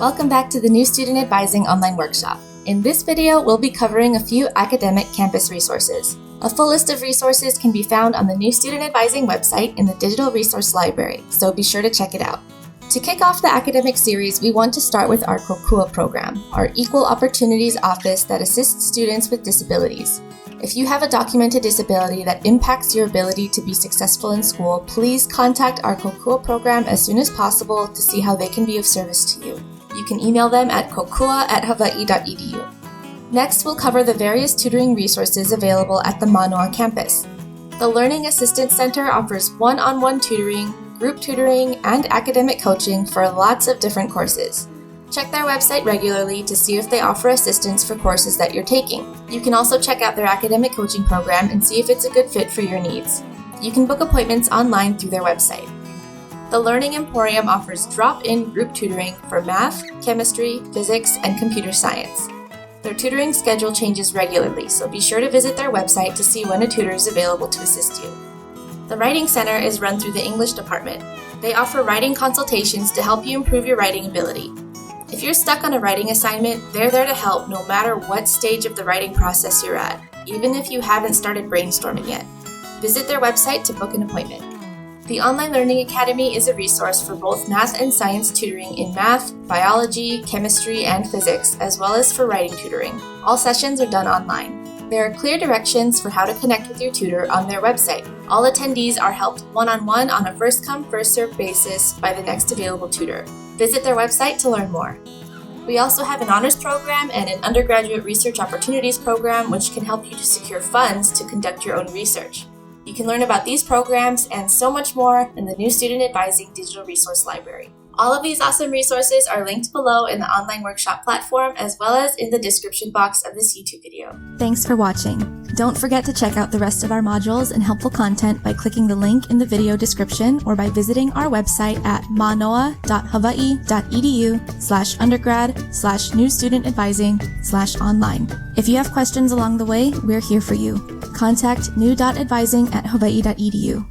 Welcome back to the New Student Advising online workshop. In this video, we'll be covering a few academic campus resources. A full list of resources can be found on the New Student Advising website in the Digital Resource Library, so be sure to check it out. To kick off the academic series, we want to start with our COCUA program, our Equal Opportunities Office that assists students with disabilities. If you have a documented disability that impacts your ability to be successful in school, please contact our COCUA program as soon as possible to see how they can be of service to you. You can email them at kokua@hawaii.edu. Next, we'll cover the various tutoring resources available at the Mānoa campus. The Learning Assistance Center offers one-on-one tutoring, group tutoring, and academic coaching for lots of different courses. Check their website regularly to see if they offer assistance for courses that you're taking. You can also check out their academic coaching program and see if it's a good fit for your needs. You can book appointments online through their website. The Learning Emporium offers drop-in group tutoring for math, chemistry, physics, and computer science. Their tutoring schedule changes regularly, so be sure to visit their website to see when a tutor is available to assist you. The Writing Center is run through the English department. They offer writing consultations to help you improve your writing ability. If you're stuck on a writing assignment, they're there to help no matter what stage of the writing process you're at, even if you haven't started brainstorming yet. Visit their website to book an appointment. The Online Learning Academy is a resource for both math and science tutoring in math, biology, chemistry, and physics, as well as for writing tutoring. All sessions are done online. There are clear directions for how to connect with your tutor on their website. All attendees are helped one-on-one on a first-come, first-served basis by the next available tutor. Visit their website to learn more. We also have an honors program and an undergraduate research opportunities program which can help you to secure funds to conduct your own research. You can learn about these programs and so much more in the New Student Advising Digital Resource Library. All of these awesome resources are linked below in the online workshop platform as well as in the description box of this YouTube video. Thanks for watching. Don't forget to check out the rest of our modules and helpful content by clicking the link in the video description or by visiting our website at manoa.hawaii.edu/undergrad/newstudentadvising/online. If you have questions along the way, we're here for you. Contact new.advising@hawaii.edu.